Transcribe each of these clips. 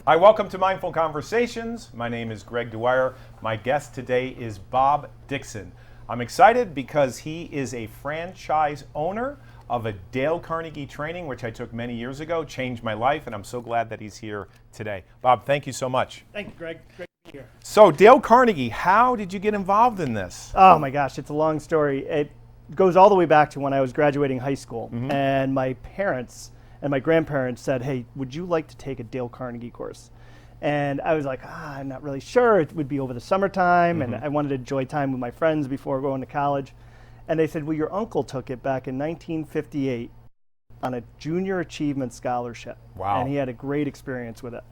Hi, welcome to Mindful Conversations. My name is Greg Dwyer. My guest today is Bob Dickson. I'm excited because he is a franchise owner of a Dale Carnegie training, which I took many years ago, changed my life, and I'm so glad that he's here today. Bob, thank you so much. Thank you, Greg. Great to be here. So, Dale Carnegie, how did you get involved in this? Oh my gosh, it's a long story. It goes all the way back to when I was graduating high school, and my parents and my grandparents said, "Hey, would you like to take a Dale Carnegie course?" And I was like, I'm not really sure. It would be over the summertime, and I wanted to enjoy time with my friends before going to college. And they said, well, your uncle took it back in 1958 on a junior achievement scholarship. Wow. And he had a great experience with it.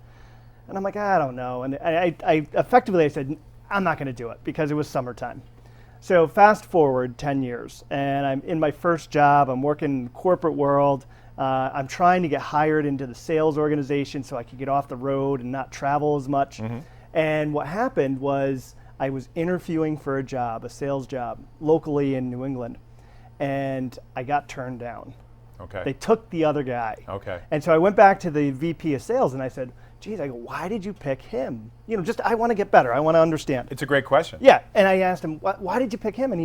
And I'm like, I don't know. And I effectively said, I'm not going to do it because it was summertime. So fast forward 10 years, and I'm in my first job. I'm working in the corporate world. I'm trying to get hired into the sales organization so I could get off the road and not travel as much. And what happened was I was interviewing for a job, a sales job, locally in New England, and I got turned down. Okay. They took the other guy. Okay. And so I went back to the VP of sales and I said, geez, I go, why did you pick him? You know, just I want to get better. I want to understand. It's a great question. Yeah. And I asked him, why did you pick him? And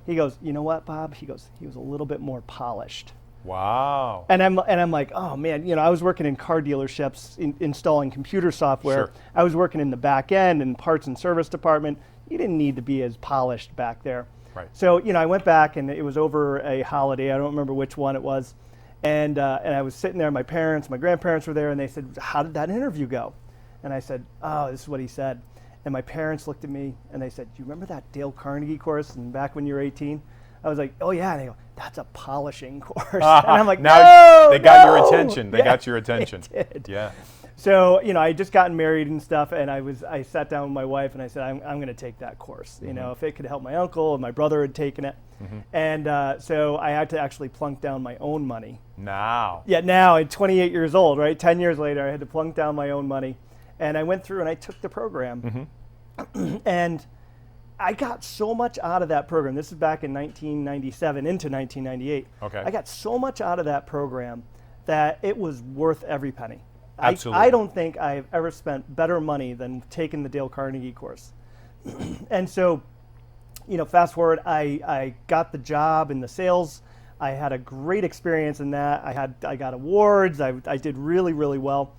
he goes, you know what, Bob? He goes, he was a little bit more polished. Wow. And I'm like, oh man, you know, I was working in car dealerships installing computer software. Sure. I was working in the back end and parts and service department. You didn't need to be as polished back there. Right. So, you know, I went back and it was over a holiday. I don't remember which one it was. And I was sitting there, my parents, my grandparents were there, and they said, how did that interview go? And I said, oh, this is what he said. And my parents looked at me and they said, do you remember that Dale Carnegie course and back when you were 18? I was like, oh yeah. And they go, that's a polishing course. And I'm like, now they got your attention. They got your attention. They did. Yeah. So, you know, I just gotten married and stuff, and I sat down with my wife and I said, I'm going to take that course. You know, if it could help my uncle and my brother had taken it. And so I had to actually plunk down my own money. Now. Yeah, now at 28 years old, right? 10 years later, I had to plunk down my own money. And I went through and I took the program. And I got so much out of that program. This is back in 1997 into 1998. Okay. I got so much out of that program that it was worth every penny. Absolutely. I don't think I've ever spent better money than taking the Dale Carnegie course. And so, you know, fast forward, I got the job in the sales. I had a great experience in that. I got awards. I did really, really well.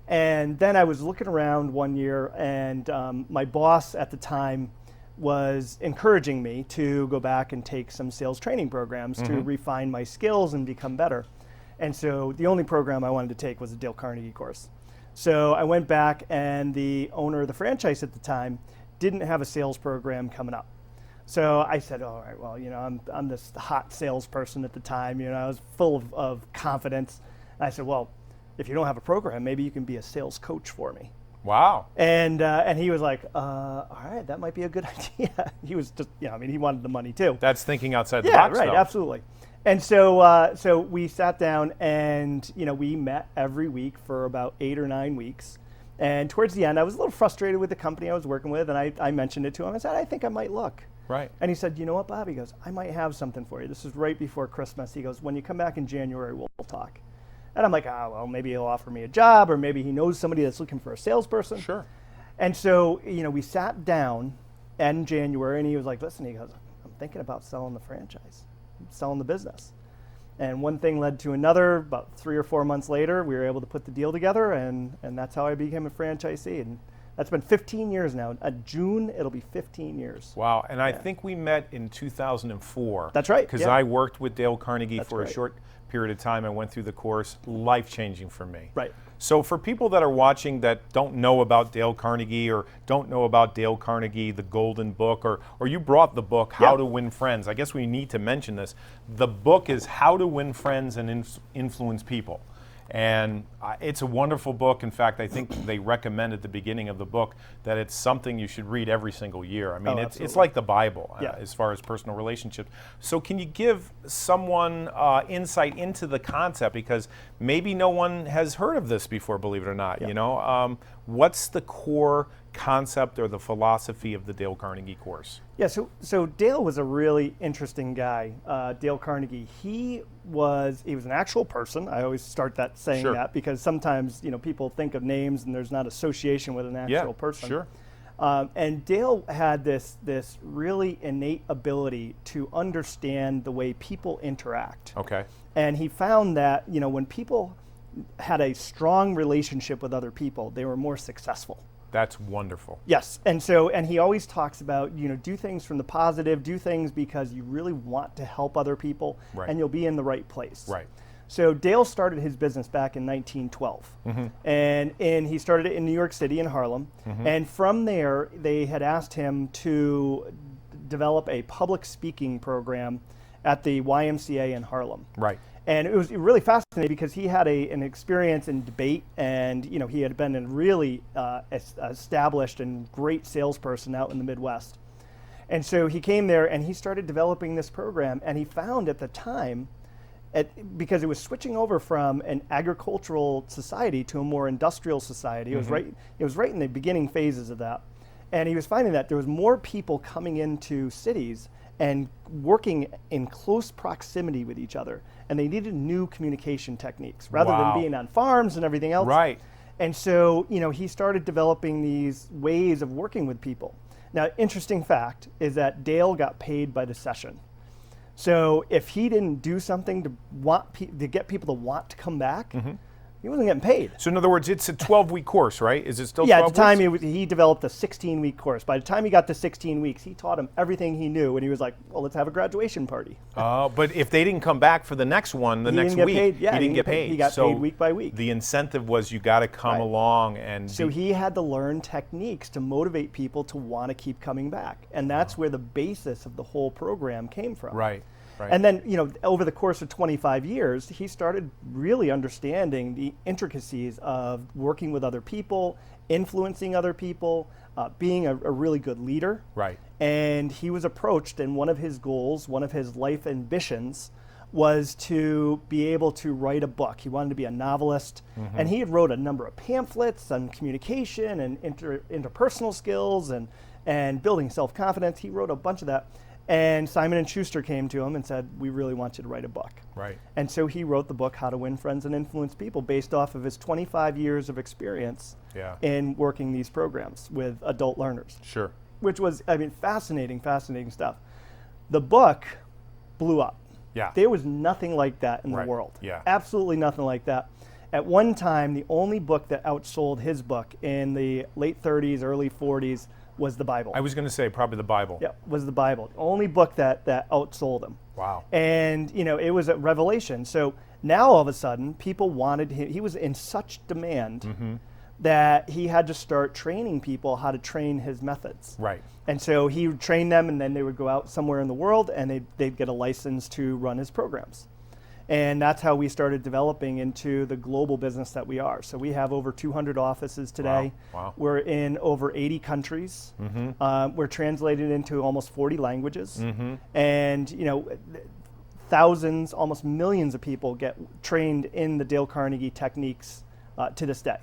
And then I was looking around one year, and my boss at the time was encouraging me to go back and take some sales training programs to refine my skills and become better. And so the only program I wanted to take was a Dale Carnegie course. So I went back, and the owner of the franchise at the time didn't have a sales program coming up. So I said, all right, well, you know, I'm this hot salesperson at the time. You know, I was full of confidence. And I said, well, if you don't have a program, maybe you can be a sales coach for me. Wow. And he was like, all right, that might be a good idea. He was just, you know, I mean, he wanted the money too. That's thinking outside the box, Yeah, right, though. absolutely. And so we sat down and, you know, we met every week for about 8 or 9 weeks. And towards the end, I was a little frustrated with the company I was working with, and I mentioned it to him. I said, I think I might look. Right. And he said, you know what, Bob? He goes, I might have something for you. This is right before Christmas. He goes, when you come back in January, we'll talk. And I'm like, oh, well, maybe he'll offer me a job, or maybe he knows somebody that's looking for a salesperson. Sure. And so, you know, we sat down in January, and he was like, listen, he goes, I'm thinking about selling the franchise, selling the business. And one thing led to another. About 3 or 4 months later, we were able to put the deal together, and that's how I became a franchisee. And that's been 15 years now. June, it'll be 15 years. Wow. And I think we met in 2004. That's right. Because yeah. I worked with Dale Carnegie That's for a right. short period of time. I went through the course, life-changing for me. Right. So for people that are watching that don't know about Dale Carnegie or don't know about Dale Carnegie, the Golden Book, or you brought the book, How to Win Friends. I guess we need to mention this. The book is How to Win Friends and Influence People. And it's a wonderful book. In fact, I think they recommend at the beginning of the book that it's something you should read every single year. I mean, it's like the Bible as far as personal relationships. So can you give someone insight into the concept? Because maybe no one has heard of this before, believe it or not. You know, what's the core concept or the philosophy of the Dale Carnegie Course? Yeah, so Dale was a really interesting guy. Dale Carnegie, he was an actual person. I always start that saying Sure. that because sometimes people think of names and there's not association with an actual person. Sure. And Dale had this really innate ability to understand the way people interact. Okay. And he found that when people had a strong relationship with other people, they were more successful. That's wonderful. Yes, and he always talks about do things from the positive, do things because you really want to help other people, Right. and you'll be in the right place. Right. So Dale started his business back in 1912, and he started it in New York City in Harlem, and from there they had asked him to develop a public speaking program at the YMCA in Harlem. Right. And it was really fascinating because he had an experience in debate, and he had been a really established and great salesperson out in the Midwest. And so he came there and he started developing this program, and he found at the time, because it was switching over from an agricultural society to a more industrial society. It was right in the beginning phases of that, and he was finding that there was more people coming into cities and working in close proximity with each other, and they needed new communication techniques rather Wow. than being on farms and everything else. Right. And so, he started developing these ways of working with people. Now, interesting fact is that Dale got paid by the session. So if he didn't do something to get people to want to come back, he wasn't getting paid. So in other words, it's a 12-week course, right? Is it still 12 Yeah, at weeks? the time he developed a 16-week course. By the time he got to 16 weeks, he taught him everything he knew, and he was like, well, let's have a graduation party. But if they didn't come back for the next one, He next didn't get week, paid. Yeah, he didn't get paid. He got So paid week by week. the incentive was you got to come Right. along and So he had to learn techniques to motivate people to want to keep coming back. And that's where the basis of the whole program came from. Right. Right. And then, over the course of 25 years, he started really understanding the intricacies of working with other people, influencing other people, being a really good leader. Right. And he was approached, and one of his goals, one of his life ambitions, was to be able to write a book. He wanted to be a novelist, and he had wrote a number of pamphlets on communication and interpersonal skills and building self-confidence. He wrote a bunch of that. And Simon & Schuster came to him and said, we really want you to write a book. Right. And so he wrote the book, How to Win Friends and Influence People, based off of his 25 years of experience in working these programs with adult learners. Sure. Which was, fascinating stuff. The book blew up. Yeah. There was nothing like that in the Right. world. Yeah. Absolutely nothing like that. At one time, the only book that outsold his book in the late 30s, early 40s was the Bible. I was going to say probably the Bible. Yeah, was the Bible. The only book that outsold him. Wow. And, it was a revelation. So now all of a sudden, people wanted him. He was in such demand that he had to start training people how to train his methods. Right. And so he would train them, and then they would go out somewhere in the world, and they'd get a license to run his programs. And that's how we started developing into the global business that we are. So we have over 200 offices today. Wow. We're in over 80 countries. We're translated into almost 40 languages. And, thousands, almost millions of people get trained in the Dale Carnegie techniques to this day.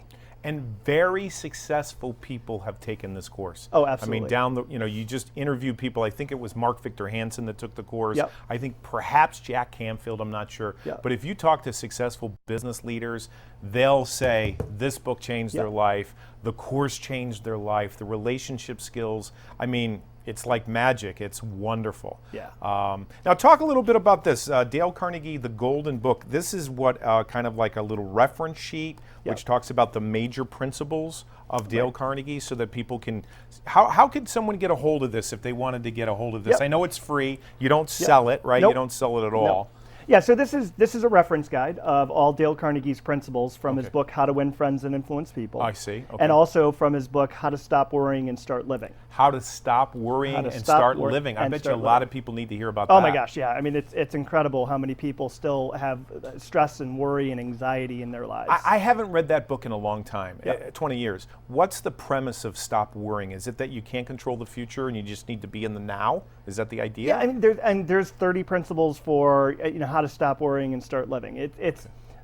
And very successful people have taken this course. Oh, absolutely. I mean, you just interview people. I think it was Mark Victor Hansen that took the course. Yep. I think perhaps Jack Canfield, I'm not sure. Yep. But if you talk to successful business leaders, they'll say this book changed their life, the course changed their life, the relationship skills. I mean, it's like magic. It's wonderful. Yeah. Now, talk a little bit about this. Dale Carnegie, the Golden Book. This is what kind of like a little reference sheet, which talks about the major principles of Dale Carnegie, so that people can. How could someone get a hold of this if they wanted to get a hold of this? I know it's free. You don't sell it, right? Nope. You don't sell it at all. Yeah, so this is a reference guide of all Dale Carnegie's principles from his book, How to Win Friends and Influence People. I see. Okay. And also from his book, How to Stop Worrying and Start Living. How to stop worrying and start living. I bet you a lot of people need to hear about that. Oh my gosh, yeah. I mean, it's incredible how many people still have stress and worry and anxiety in their lives. I haven't read that book in a long time, 20 years. What's the premise of Stop Worrying? Is it that you can't control the future and you just need to be in the now? Is that the idea? Yeah, I mean, there's 30 principles for how to stop worrying and start living.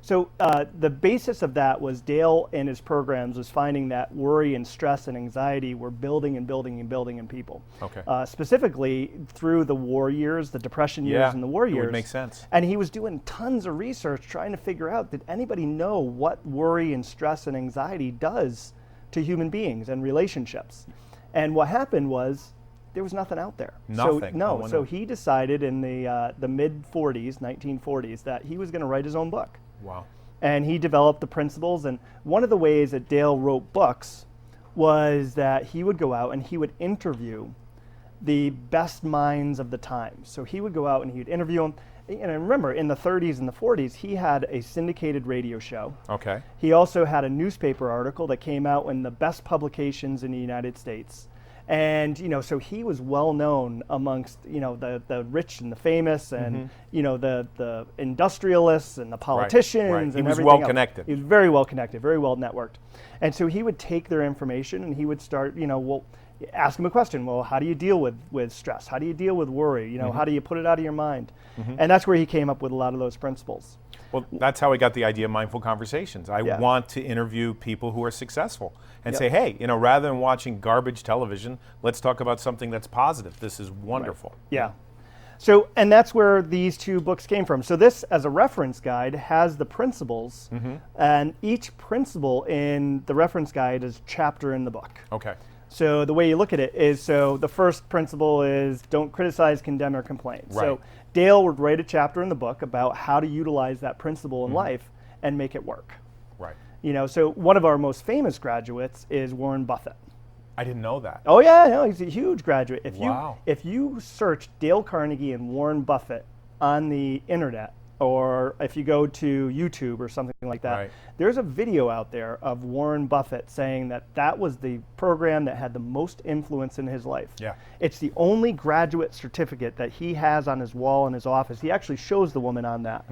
So the basis of that was Dale and his programs was finding that worry and stress and anxiety were building and building and building in people. Okay. Specifically through the war years, the depression years and the war years. It would make sense. And he was doing tons of research trying to figure out, did anybody know what worry and stress and anxiety does to human beings and relationships? And what happened was there was nothing out there. Nothing. So he decided in the mid-40s, 1940s, that he was going to write his own book. Wow. And he developed the principles. And one of the ways that Dale wrote books was that he would go out and he would interview the best minds of the time. So he would go out and he would interview them. And I remember in the 30s and the 40s, he had a syndicated radio show. Okay. He also had a newspaper article that came out in the best publications in the United States. And, so he was well known amongst, the rich and the famous and, the industrialists and the politicians Right. and He was everything well else. connected. He was very well connected, very well networked. And so he would take their information and he would start, ask him a question. Well, how do you deal with stress? How do you deal with worry? How do you put it out of your mind? And that's where he came up with a lot of those principles. Well, that's how I got the idea of mindful conversations. I want to interview people who are successful and say, hey, rather than watching garbage television, let's talk about something that's positive. This is wonderful. Right. Yeah. So, and that's where these two books came from. So this, as a reference guide, has the principles, and each principle in the reference guide is a chapter in the book. Okay. So the way you look at it is, so the first principle is don't criticize, condemn, or complain. Right. So Dale would write a chapter in the book about how to utilize that principle in life and make it work. Right. So one of our most famous graduates is Warren Buffett. I didn't know that. Oh yeah, no, he's a huge graduate. Wow. If you search Dale Carnegie and Warren Buffett on the internet, or if you go to YouTube or something like that, there's a video out there of Warren Buffett saying that was the program that had the most influence in his life. Yeah. It's the only graduate certificate that he has on his wall in his office. He actually shows the woman on that.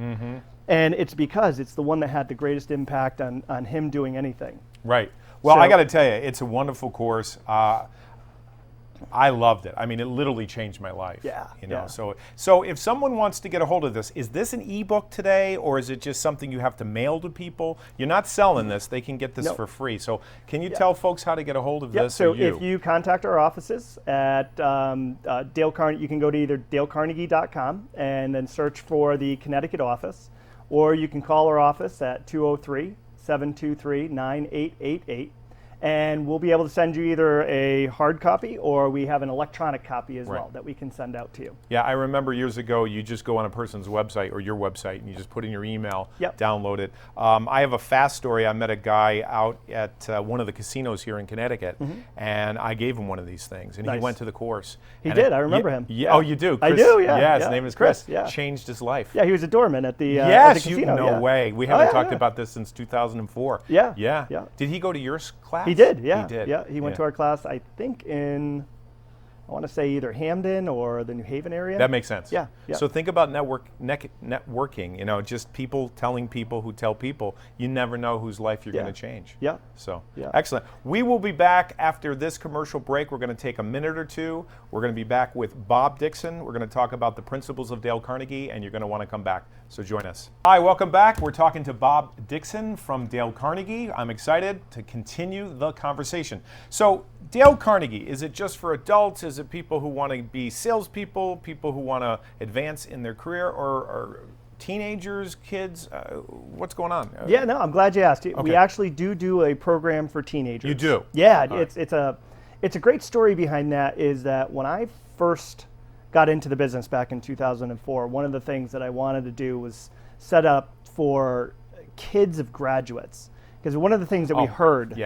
And it's because it's the one that had the greatest impact on him doing anything. Right. Well, So- I got to tell you, it's a wonderful course. I loved it. I mean, it literally changed my life. Yeah, yeah. So if someone wants to get a hold of this, is this an ebook today, or is it just something you have to mail to people? You're not selling this; they can get this for free. So can you tell folks how to get a hold of this? So or you? if you contact our offices at Dale Carnegie, you can go to either dalecarnegie.com and then search for the Connecticut office, or you can call our office at 203-723-9888. And we'll be able to send you either a hard copy or we have an electronic copy as well that we can send out to you. Yeah, I remember years ago, you just go on a person's website or your website and you just put in your email, download it. I have a fast story. I met a guy out at one of the casinos here in Connecticut, and I gave him one of these things, and he went to the course. He did. I remember him. Yeah. Oh, you do? I Chris, do, yeah. Yeah, his name is Chris. Yeah. Changed his life. Yeah, he was a doorman at the casino. No way. We haven't talked about this since 2004. Yeah. Did he go to your class? He did, yeah. He did. Yeah, he went to our class, I think in, I want to say either Hamden or the New Haven area. That makes sense. Yeah. So think about networking, just people telling people who tell people. You never know whose life you're going to change. Yeah. So, excellent. We will be back after this commercial break. We're going to take a minute or two. We're going to be back with Bob Dickson. We're going to talk about the principles of Dale Carnegie, and you're going to want to come back. So join us. Hi, welcome back. We're talking to Bob Dickson from Dale Carnegie. I'm excited to continue the conversation. So, Dale Carnegie, is it just for adults? Is it people who want to be salespeople, people who want to advance in their career, or teenagers, kids? What's going on? Yeah, no, I'm glad you asked. Okay. We actually do a program for teenagers. You do? Yeah, it's a great story behind that is that when I first got into the business back in 2004, one of the things that I wanted to do was set up for kids of graduates. Because one of the things that we heard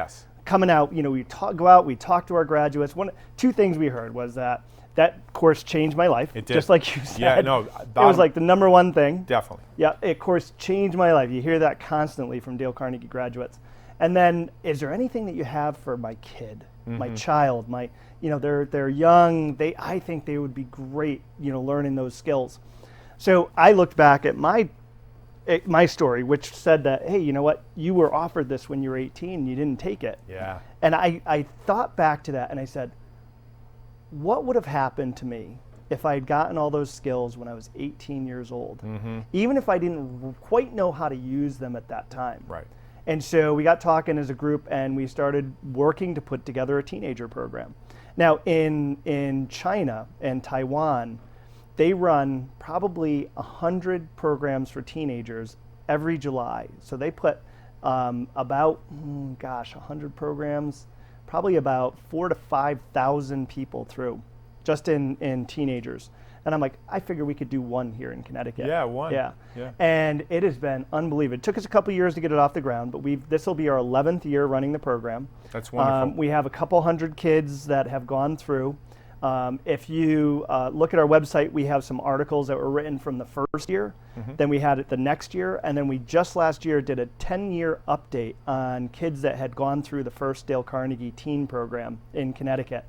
coming out, we go out, we talk to our graduates. Two things we heard was that course changed my life. It did. Just like you said. Yeah, no. It was like the number one thing. Definitely. Yeah, it course changed my life. You hear that constantly from Dale Carnegie graduates. And then, is there anything that you have for my kid, my child, they're young. I think they would be great, learning those skills. So I looked back at my story, which said that, hey, you know what? You were offered this when you were 18 and you didn't take it. Yeah. And I thought back to that and I said, what would have happened to me if I had gotten all those skills when I was 18 years old, even if I didn't quite know how to use them at that time. Right. And so we got talking as a group, and we started working to put together a teenager program. Now, in China and Taiwan, they run probably 100 programs for teenagers every July. So they put about, 100 programs, probably about 4,000 to 5,000 people through, just in teenagers. And I'm like, I figure we could do one here in Connecticut. Yeah, one. Yeah. Yeah. And it has been unbelievable. It took us a couple years to get it off the ground, but this will be our 11th year running the program. That's wonderful. We have a couple hundred kids that have gone through. If you look at our website, we have some articles that were written from the first year. Then we had it the next year, and then we just last year did a 10-year update on kids that had gone through the first Dale Carnegie teen program in Connecticut.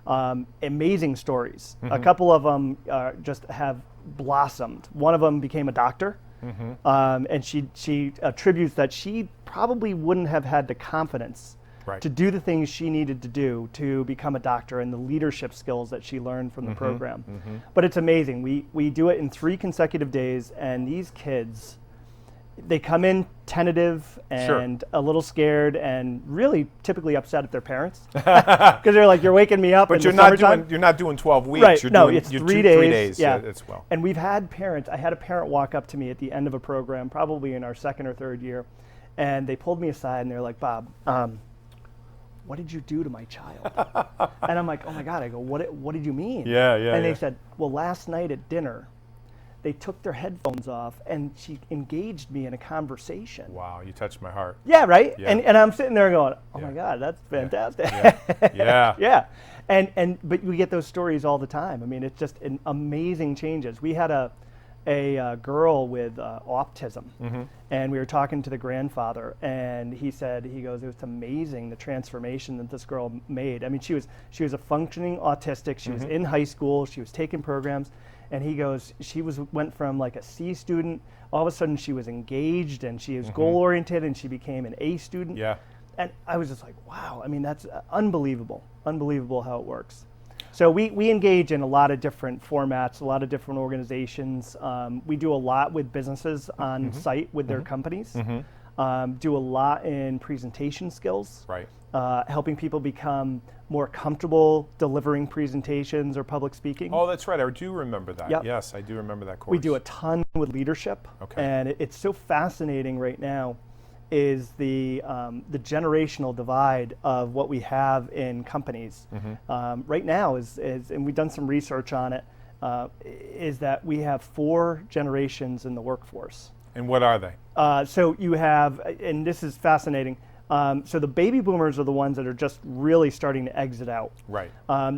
Amazing stories. A couple of them just have blossomed. One of them became a doctor, and she attributes that she probably wouldn't have had the confidence to do the things she needed to do to become a doctor, and the leadership skills that she learned from the program. But it's amazing. We do it in 3 consecutive days, and these kids, they come in tentative and a little scared, and really typically upset at their parents because they're like, "You're waking me up." But you're not doing 12 weeks. Right? You're No, doing, it's you're 3 3 days. days. Yeah, as well. And we've had parents. I had a parent walk up to me at the end of a program, probably in our 2nd or 3rd year, and they pulled me aside and they're like, "Bob, what did you do to my child?" And I'm like, "Oh my God!" I go, "What did you mean?" Yeah. And they said, "Well, last night at dinner, they took their headphones off and she engaged me in a conversation." Wow, you touched my heart. Yeah, right? Yeah. And I'm sitting there going, "Oh my God, that's fantastic." Yeah. Yeah. But we get those stories all the time. I mean, it's just amazing changes. We had a girl with autism, and we were talking to the grandfather, and he goes, "It was amazing the transformation that this girl made." I mean, she was a functioning autistic. She was in high school. She was taking programs. And he goes, went from like a C student, all of a sudden she was engaged and she was goal-oriented, and she became an A student. Yeah. And I was just like, wow, I mean, that's unbelievable how it works. So we engage in a lot of different formats, a lot of different organizations. We do a lot with businesses on site with their companies. Do a lot in presentation skills. Right. Helping people become more comfortable delivering presentations or public speaking. Oh, that's right. I do remember that. Yep. Yes, I do remember that course. We do a ton with leadership. Okay. And it's so fascinating right now is the generational divide of what we have in companies. Right now is and we've done some research on it, is that we have 4 generations in the workforce. And what are they? So you have, and this is fascinating, so the baby boomers are the ones that are just really starting to exit out. Right.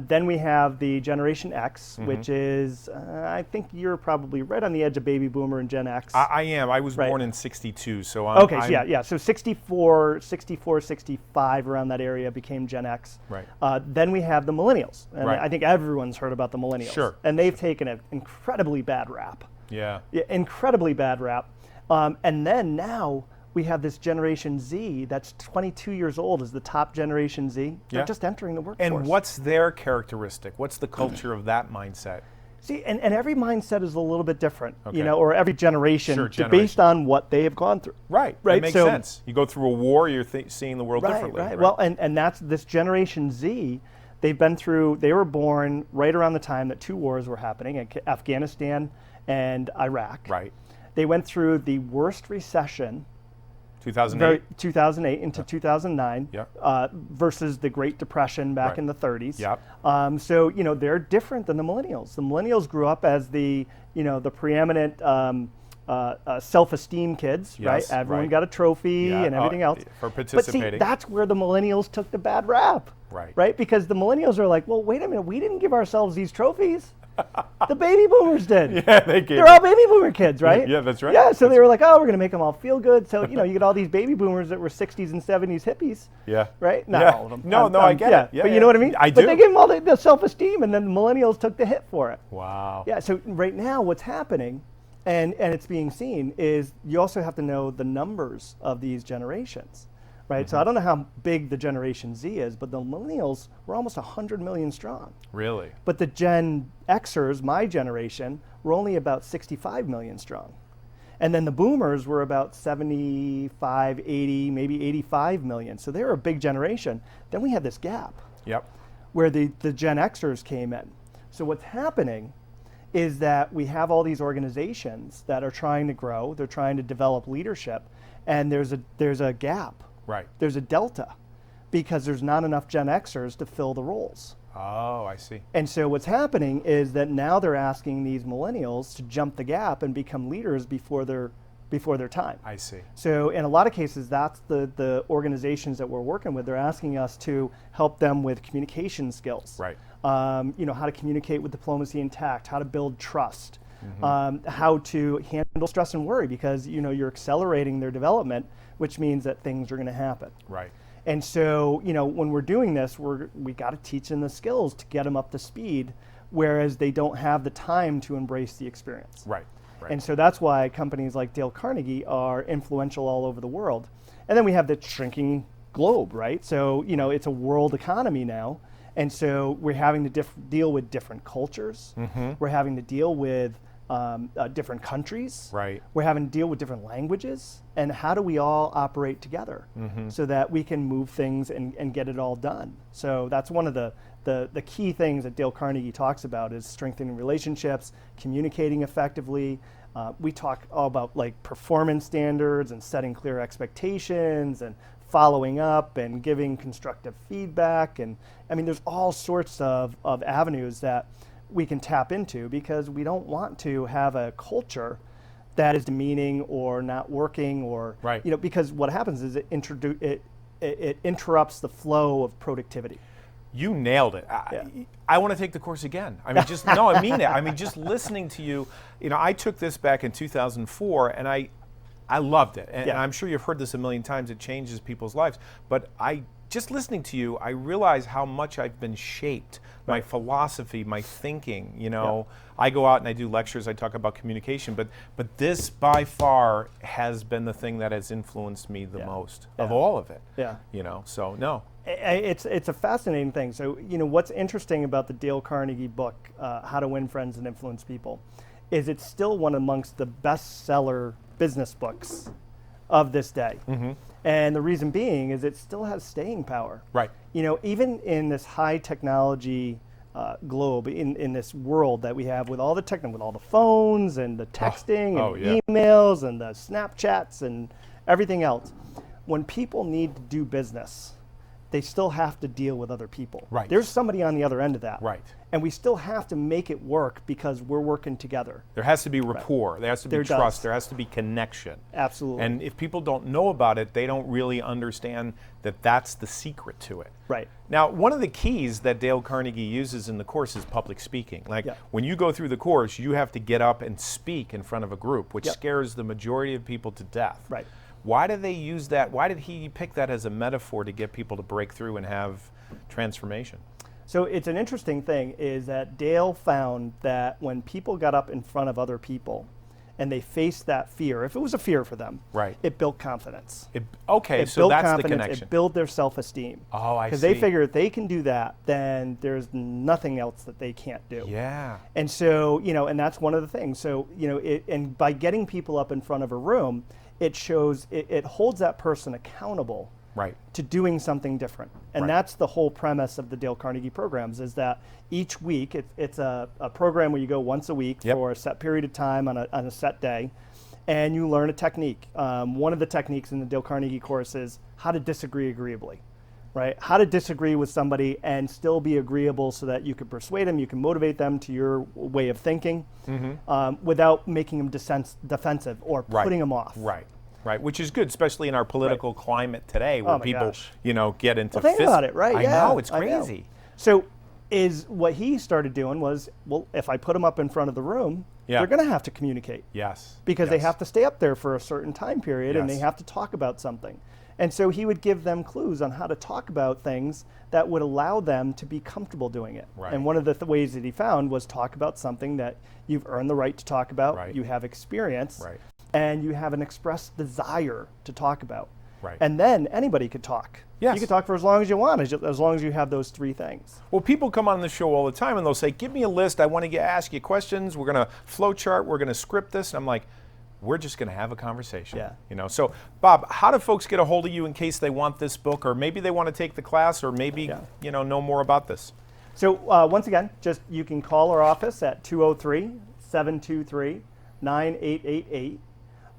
Then we have the Generation X, which is, I think you're probably right on the edge of baby boomer and Gen X. I am. I was born in 62, so I'm... Okay, yeah. So 64, 65, around that area became Gen X. Right. Then we have the millennials. And Right. I think everyone's heard about the millennials. Sure. And they've taken an incredibly bad rap. Yeah. Incredibly bad rap. And then now we have this Generation Z that's 22 years old is the top Generation Z. They're just entering the workforce. And what's their characteristic? What's the culture of that mindset? See, and every mindset is a little bit different, Okay. or every generation, Sure, based on what they have gone through. Right. That makes sense. You go through a war, you're seeing the world differently. Right. Well, and that's this Generation Z. They were born right around the time that 2 wars were happening, Afghanistan and Iraq. Right. They went through the worst recession, 2008? 2008 into 2009, Yep. Versus the Great Depression back in the 30s. Yep. So they're different than the millennials. The millennials grew up as the preeminent self-esteem kids, Yes, right? Everyone right. got a trophy Yeah, and everything else. for But see, participating. that's where the millennials took the bad rap. Right. Right? Because the millennials are like, well, wait a minute, we didn't give ourselves these trophies. The baby boomers did. Yeah, they gave They're all baby boomer kids, right? Yeah, that's right. Yeah, so they were like, oh, we're going to make them all feel good. So, you get all these baby boomers that were 60s and 70s hippies. Yeah. Right? Not Yeah. all of them. No, I get it. Yeah, but you know what I mean? I But do. they gave them all the self-esteem, and then the millennials took the hit for it. Wow. Yeah, so right now what's happening, and it's being seen, is you also have to know the numbers of these generations. right? So I don't know how big the Generation Z is, but the millennials were almost 100 million strong. Really? But the Gen Xers, my generation, were only about 65 million strong. And then the boomers were about 75, 80, maybe 85 million. So they were a big generation. Then we had this gap Yep. where the Gen Xers came in. So what's happening is that we have all these organizations that are trying to grow, they're trying to develop leadership, and there's a gap. Right. There's a delta because there's not enough Gen Xers to fill the roles. Oh, I see. And so what's happening is that now they're asking these millennials to jump the gap and become leaders before their time. I see. So in a lot of cases, that's the organizations that we're working with. They're asking us to help them with communication skills. Right. How to communicate with diplomacy and tact, how to build trust, how to handle stress and worry, because you're accelerating their development, which means that things are going to happen. Right. And so, when we're doing this, we got to teach them the skills to get them up to speed, whereas they don't have the time to embrace the experience. Right. Right. And so that's why companies like Dale Carnegie are influential all over the world. And then we have the shrinking globe, right? So, it's a world economy now. And so we're having to deal with different cultures. We're having to deal with different countries. Right. We're having to deal with different languages. And how do we all operate together so that we can move things and get it all done? So that's one of the key things that Dale Carnegie talks about is strengthening relationships, communicating effectively. We talk all about like performance standards and setting clear expectations and following up and giving constructive feedback. And I mean, there's all sorts of avenues that we can tap into because we don't want to have a culture that is demeaning or not working or, right. Because what happens is it interrupts the flow of productivity. You nailed it. Yeah. I want to take the course again. I mean, no, I mean it. I mean, just listening to you, I took this back in 2004 and I loved it. And I'm sure you've heard this a million times. It changes people's lives. But just listening to you, I realize how much I've been shaped. My philosophy, my thinking, I go out and I do lectures, I talk about communication, but this by far has been the thing that has influenced me the most of all of it. Yeah. So no. It's a fascinating thing. So, what's interesting about the Dale Carnegie book, How to Win Friends and Influence People, is it's still one amongst the bestseller business books of this day. And the reason being is it still has staying power. Right. Even in this high technology globe, in this world that we have with all the with all the phones and the texting and emails and the Snapchats and everything else, when people need to do business, they still have to deal with other people. Right. There's somebody on the other end of that. Right. And we still have to make it work because we're working together. There has to be rapport. Right. There has to be trust. There has to be connection. Absolutely. And if people don't know about it, they don't really understand that that's the secret to it. Right. Now, one of the keys that Dale Carnegie uses in the course is public speaking. Like when you go through the course, you have to get up and speak in front of a group, which scares the majority of people to death. Right. Why do they use that? Why did he pick that as a metaphor to get people to break through and have transformation? So it's an interesting thing is that Dale found that when people got up in front of other people and they faced that fear, if it was a fear for them, right, it built confidence. So that's the connection. It built their self-esteem. Oh, I see. Because they figure if they can do that, then there's nothing else that they can't do. Yeah. And so, and that's one of the things. So, and by getting people up in front of a room, it shows, it holds that person accountable to doing something different. And that's the whole premise of the Dale Carnegie programs is that each week, it's a program where you go once a week for a set period of time on a set day, and you learn a technique. One of the techniques in the Dale Carnegie course is how to disagree agreeably, right? How to disagree with somebody and still be agreeable so that you can persuade them, you can motivate them to your way of thinking without making them defensive or putting them off. Right, which is good, especially in our political climate today, where people, get into. Think about it, right? I know, it's crazy. So, what he started doing was, well, if I put them up in front of the room, they're going to have to communicate. Yes. Because they have to stay up there for a certain time period, and they have to talk about something. And so he would give them clues on how to talk about things that would allow them to be comfortable doing it. Right. And one of the ways that he found was talk about something that you've earned the right to talk about, you have experience, and you have an expressed desire to talk about. Right. And then anybody could talk. Yes. You could talk for as long as you want, as long as you have those 3 things. Well, people come on the show all the time and they'll say, give me a list. I want to ask you questions. We're going to flow chart. We're going to script this. And I'm like, we're just going to have a conversation. Yeah. You know. So, Bob, how do folks get a hold of you in case they want this book, or maybe they want to take the class, or maybe know more about this? So once again, just you can call our office at 203-723-9888,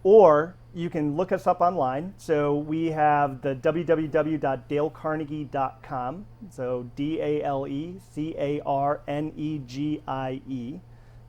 or you can look us up online. So we have the www.dalecarnegie.com. So DALECARNEGIE,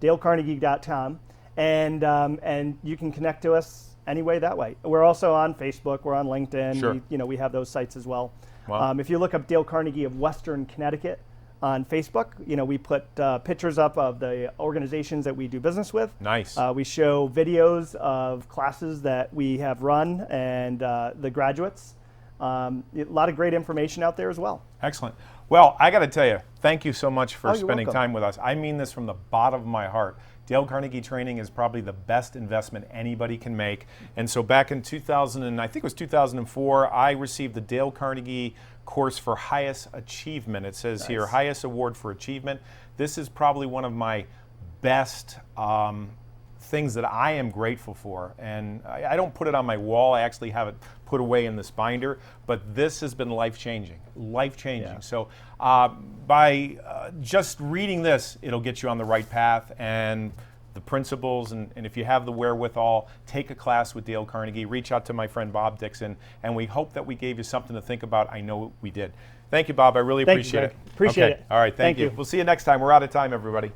dalecarnegie.com, and you can connect to us anyway that way. We're also on Facebook. We're on LinkedIn. Sure. We have those sites as well. Wow. If you look up Dale Carnegie of Western Connecticut on Facebook, we put pictures up of the organizations that we do business with. Nice. We show videos of classes that we have run and the graduates. A lot of great information out there as well. Excellent. Well, I got to tell you, thank you so much for you're spending welcome. time with us. I mean this from the bottom of my heart. Dale Carnegie Training is probably the best investment anybody can make. And so back in 2004, I received the Dale Carnegie Course for Highest Achievement. It says Nice. here, highest award for achievement. This is probably one of my best things that I am grateful for. And I don't put it on my wall. I actually have it put away in this binder. But this has been life-changing, life-changing. Yeah. So by just reading this, it'll get you on the right path and the principles. And if you have the wherewithal, take a class with Dale Carnegie. Reach out to my friend Bob Dickson. And we hope that we gave you something to think about. I know we did. Thank you, Bob. I really appreciate it. Appreciate it. All right. Thank you. We'll see you next time. We're out of time, everybody.